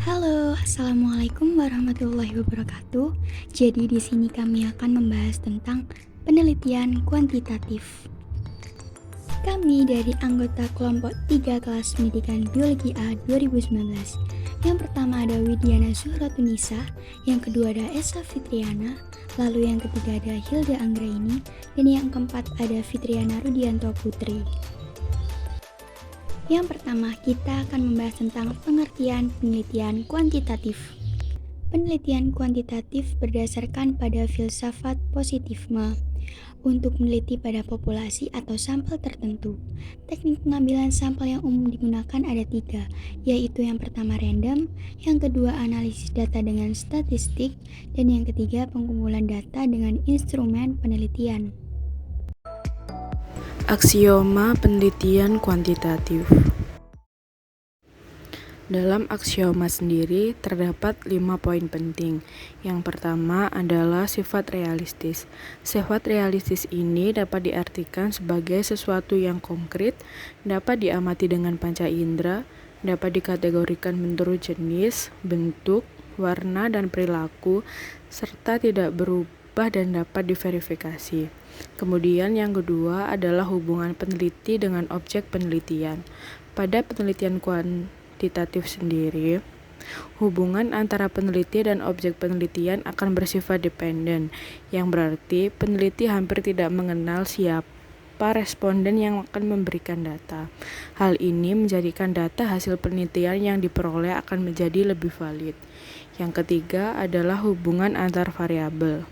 Halo, Assalamualaikum warahmatullahi wabarakatuh. Jadi di sini kami akan membahas tentang penelitian kuantitatif. Kami dari anggota kelompok 3 kelas pendidikan Biologi A 2019. Yang pertama ada Widiana Zuhratunisa, yang kedua ada Esa Fitriana, lalu yang ketiga ada Hilda Anggraini, dan yang keempat ada Fitriana Rudianto Putri. Yang pertama, kita akan membahas tentang pengertian penelitian kuantitatif. Penelitian kuantitatif berdasarkan pada filsafat positifme untuk meneliti pada populasi atau sampel tertentu. Teknik pengambilan sampel yang umum digunakan ada 3, yaitu yang pertama random, yang kedua analisis data dengan statistik, dan yang ketiga pengumpulan data dengan instrumen penelitian. Aksioma penelitian kuantitatif. Dalam aksioma sendiri terdapat 5 poin penting. Yang pertama adalah sifat realistis. Sifat realistis ini dapat diartikan sebagai sesuatu yang konkret, dapat diamati dengan panca indera, dapat dikategorikan menurut jenis, bentuk, warna, dan perilaku, serta tidak berubah dan dapat diverifikasi. Kemudian yang kedua adalah hubungan peneliti dengan objek penelitian. Pada penelitian kuantitatif sendiri, hubungan antara peneliti dan objek penelitian akan bersifat dependen, yang berarti peneliti hampir tidak mengenal siapa responden yang akan memberikan data. Hal ini menjadikan data hasil penelitian yang diperoleh akan menjadi lebih valid. Yang ketiga adalah hubungan antar variabel.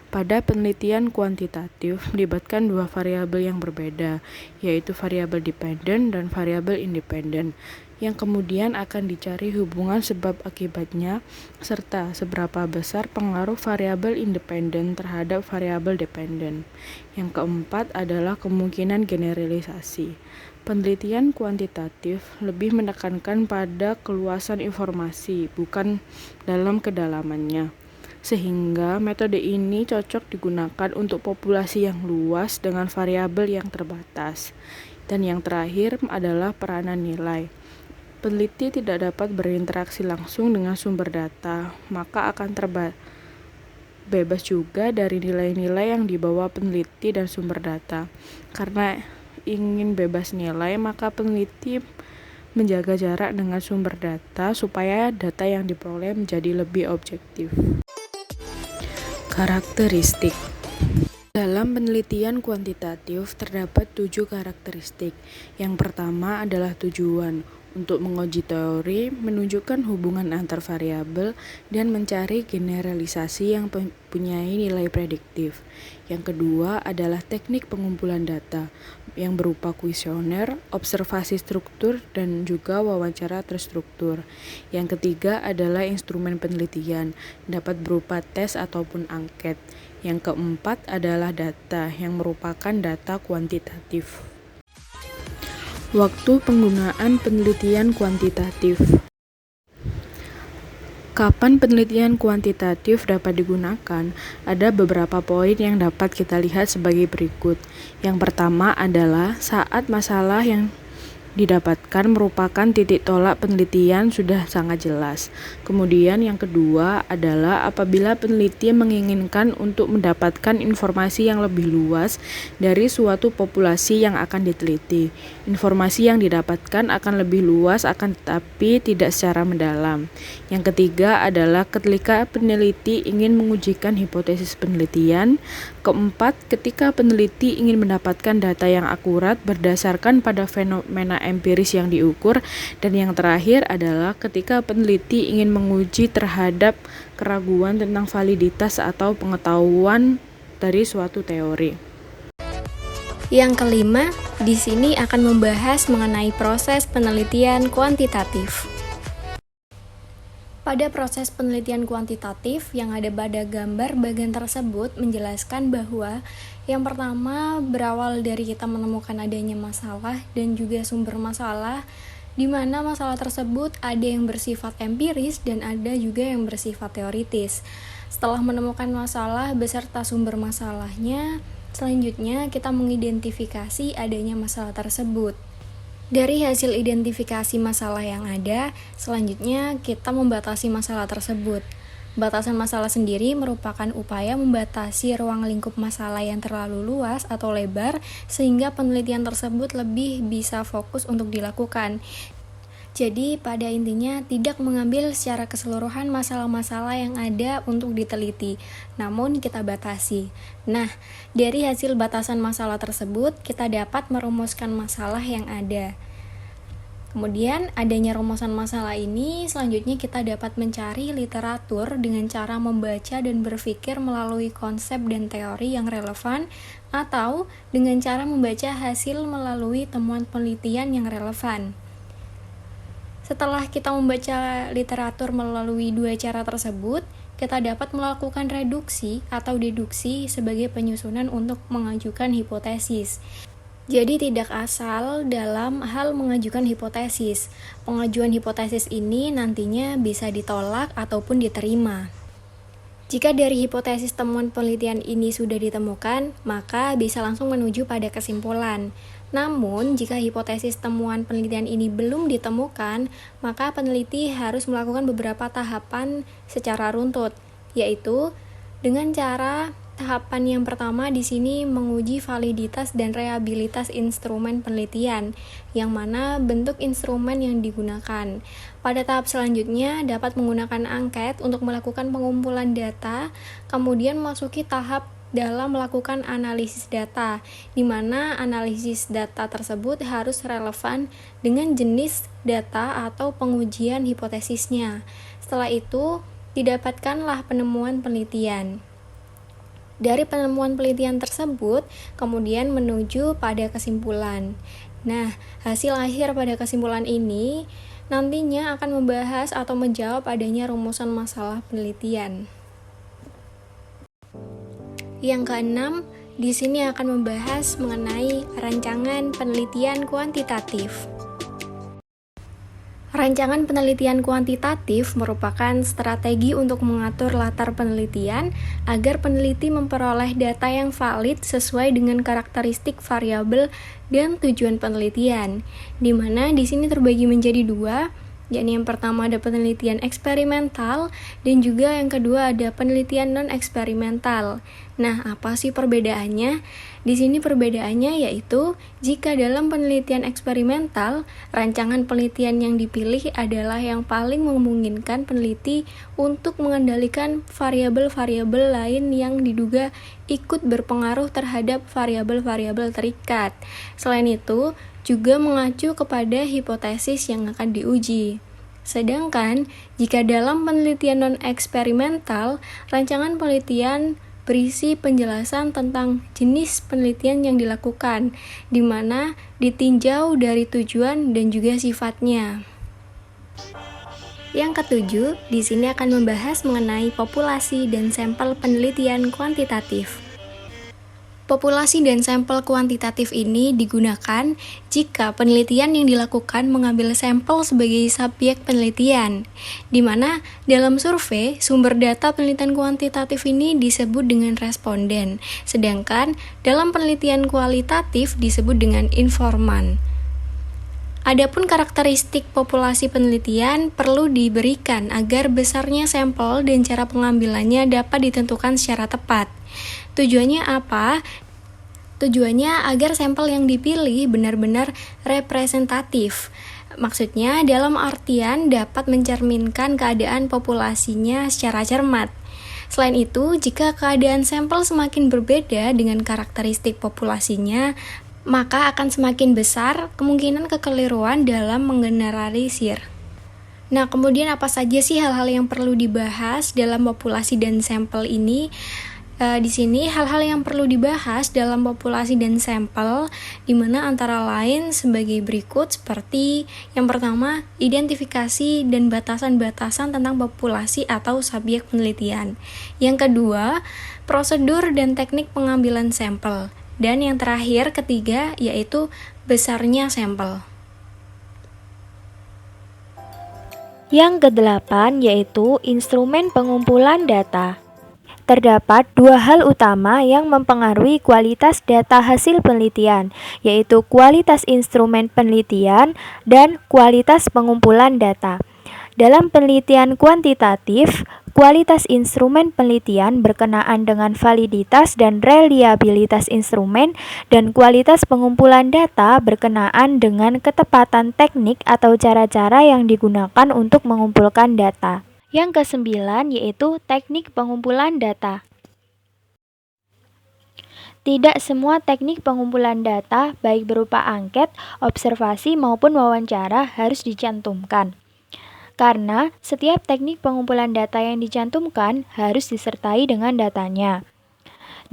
Pada penelitian kuantitatif melibatkan dua variabel yang berbeda, yaitu variabel dependen dan variabel independen, yang kemudian akan dicari hubungan sebab akibatnya serta seberapa besar pengaruh variabel independen terhadap variabel dependen. Yang keempat adalah kemungkinan generalisasi. Penelitian kuantitatif lebih menekankan pada keluasan informasi, bukan dalam kedalamannya. Sehingga metode ini cocok digunakan untuk populasi yang luas dengan variabel yang terbatas. Dan yang terakhir adalah peranan nilai. Peneliti tidak dapat berinteraksi langsung dengan sumber data, maka akan bebas juga dari nilai-nilai yang dibawa peneliti dan sumber data. Karena ingin bebas nilai, maka peneliti menjaga jarak dengan sumber data supaya data yang diperoleh menjadi lebih objektif. Karakteristik. Dalam penelitian kuantitatif terdapat 7 karakteristik. Yang pertama adalah tujuan, untuk menguji teori, menunjukkan hubungan antar variabel, dan mencari generalisasi yang mempunyai nilai prediktif. Yang kedua adalah teknik pengumpulan data, yang berupa kuesioner, observasi struktur, dan juga wawancara terstruktur. Yang ketiga adalah instrumen penelitian, dapat berupa tes ataupun angket. Yang keempat adalah data, yang merupakan data kuantitatif. Waktu penggunaan penelitian kuantitatif. Kapan penelitian kuantitatif dapat digunakan? Ada beberapa poin yang dapat kita lihat sebagai berikut. Yang pertama adalah saat masalah yang didapatkan merupakan titik tolak penelitian sudah sangat jelas. Kemudian yang kedua adalah apabila peneliti menginginkan untuk mendapatkan informasi yang lebih luas dari suatu populasi yang akan diteliti. Informasi yang didapatkan akan lebih luas akan tetapi tidak secara mendalam. Yang ketiga adalah ketika peneliti ingin mengujikan hipotesis penelitian. Keempat, ketika peneliti ingin mendapatkan data yang akurat berdasarkan pada fenomena empiris yang diukur. Dan yang terakhir adalah ketika peneliti ingin menguji terhadap keraguan tentang validitas atau pengetahuan dari suatu teori. Yang kelima, di sini akan membahas mengenai proses penelitian kuantitatif. Pada proses penelitian kuantitatif yang ada pada gambar bagian tersebut menjelaskan bahwa yang pertama berawal dari kita menemukan adanya masalah dan juga sumber masalah, di mana masalah tersebut ada yang bersifat empiris dan ada juga yang bersifat teoritis. Setelah menemukan masalah beserta sumber masalahnya, selanjutnya kita mengidentifikasi adanya masalah tersebut. Dari hasil identifikasi masalah yang ada, selanjutnya kita membatasi masalah tersebut. Batasan masalah sendiri merupakan upaya membatasi ruang lingkup masalah yang terlalu luas atau lebar sehingga penelitian tersebut lebih bisa fokus untuk dilakukan. Jadi pada intinya tidak mengambil secara keseluruhan masalah-masalah yang ada untuk diteliti, namun kita batasi. Nah, dari hasil batasan masalah tersebut, kita dapat merumuskan masalah yang ada. Kemudian adanya rumusan masalah ini, selanjutnya kita dapat mencari literatur dengan cara membaca dan berpikir melalui konsep dan teori yang relevan, atau dengan cara membaca hasil melalui temuan penelitian yang relevan. Setelah kita membaca literatur melalui dua cara tersebut, kita dapat melakukan reduksi atau deduksi sebagai penyusunan untuk mengajukan hipotesis. Jadi tidak asal dalam hal mengajukan hipotesis. Pengajuan hipotesis ini nantinya bisa ditolak ataupun diterima. Jika dari hipotesis temuan penelitian ini sudah ditemukan, maka bisa langsung menuju pada kesimpulan. Namun, jika hipotesis temuan penelitian ini belum ditemukan, maka peneliti harus melakukan beberapa tahapan secara runtut, yaitu dengan cara tahapan yang pertama di sini menguji validitas dan reliabilitas instrumen penelitian, yang mana bentuk instrumen yang digunakan. Pada tahap selanjutnya dapat menggunakan angket untuk melakukan pengumpulan data, kemudian memasuki tahap dalam melakukan analisis data, di mana analisis data tersebut harus relevan dengan jenis data atau pengujian hipotesisnya. Setelah itu, didapatkanlah penemuan penelitian. Dari penemuan penelitian tersebut, kemudian menuju pada kesimpulan. Nah, hasil akhir pada kesimpulan ini nantinya akan membahas atau menjawab adanya rumusan masalah penelitian. Yang keenam, di sini akan membahas mengenai rancangan penelitian kuantitatif. Rancangan penelitian kuantitatif merupakan strategi untuk mengatur latar penelitian agar peneliti memperoleh data yang valid sesuai dengan karakteristik variabel dan tujuan penelitian, di mana di sini terbagi menjadi dua, yakni yang pertama ada penelitian eksperimental dan juga yang kedua ada penelitian non-eksperimental. Nah, apa sih perbedaannya? Di sini perbedaannya yaitu jika dalam penelitian eksperimental, rancangan penelitian yang dipilih adalah yang paling memungkinkan peneliti untuk mengendalikan variabel-variabel lain yang diduga ikut berpengaruh terhadap variabel-variabel terikat. Selain itu, juga mengacu kepada hipotesis yang akan diuji. Sedangkan, jika dalam penelitian non-eksperimental, rancangan penelitian berisi penjelasan tentang jenis penelitian yang dilakukan, di mana ditinjau dari tujuan dan juga sifatnya. Yang ketujuh, di sini akan membahas mengenai populasi dan sampel penelitian kuantitatif. Populasi dan sampel kuantitatif ini digunakan jika penelitian yang dilakukan mengambil sampel sebagai subjek penelitian, di mana dalam survei, sumber data penelitian kuantitatif ini disebut dengan responden, sedangkan dalam penelitian kualitatif disebut dengan informan. Adapun karakteristik populasi penelitian perlu diberikan agar besarnya sampel dan cara pengambilannya dapat ditentukan secara tepat. Tujuannya apa? Tujuannya agar sampel yang dipilih benar-benar representatif. Maksudnya dalam artian dapat mencerminkan keadaan populasinya secara cermat. Selain itu, jika keadaan sampel semakin berbeda dengan karakteristik populasinya, maka akan semakin besar kemungkinan kekeliruan dalam menggeneralisir. Nah, kemudian apa saja sih hal-hal yang perlu dibahas dalam populasi dan sampel ini? Di sini hal-hal yang perlu dibahas dalam populasi dan sampel, di mana antara lain sebagai berikut seperti yang pertama, identifikasi dan batasan-batasan tentang populasi atau subjek penelitian. Yang kedua, prosedur dan teknik pengambilan sampel. Dan yang terakhir, ketiga, yaitu besarnya sampel. Yang kedelapan yaitu instrumen pengumpulan data. terdapat dua hal utama yang mempengaruhi kualitas data hasil penelitian, yaitu kualitas instrumen penelitian dan kualitas pengumpulan data. Dalam penelitian kuantitatif, kualitas instrumen penelitian berkenaan dengan validitas dan reliabilitas instrumen, dan kualitas pengumpulan data berkenaan dengan ketepatan teknik atau cara-cara yang digunakan untuk mengumpulkan data. Yang kesembilan yaitu teknik pengumpulan data. Tidak semua teknik pengumpulan data, baik berupa angket, observasi maupun wawancara, harus dicantumkan. Karena setiap teknik pengumpulan data yang dicantumkan harus disertai dengan datanya.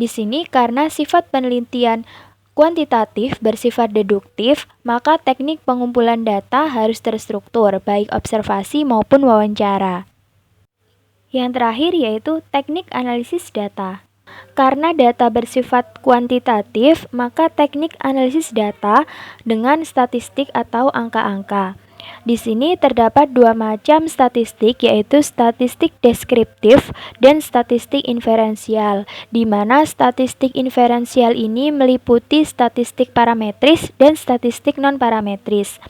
Di sini karena sifat penelitian kuantitatif bersifat deduktif, maka teknik pengumpulan data harus terstruktur, baik observasi maupun wawancara. Yang terakhir yaitu teknik analisis data. Karena data bersifat kuantitatif, maka teknik analisis data dengan statistik atau angka-angka. Di sini terdapat dua macam statistik, yaitu statistik deskriptif dan statistik inferensial, di mana statistik inferensial ini meliputi statistik parametris dan statistik non-parametris.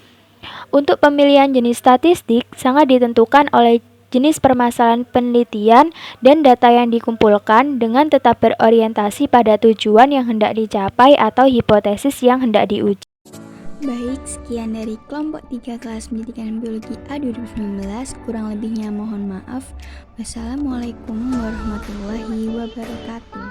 Untuk pemilihan jenis statistik sangat ditentukan oleh jenis permasalahan penelitian dan data yang dikumpulkan dengan tetap berorientasi pada tujuan yang hendak dicapai atau hipotesis yang hendak diuji. Baik, sekian dari kelompok 3 kelas pendidikan biologi A 2019. Kurang lebihnya mohon maaf. Wassalamualaikum warahmatullahi wabarakatuh.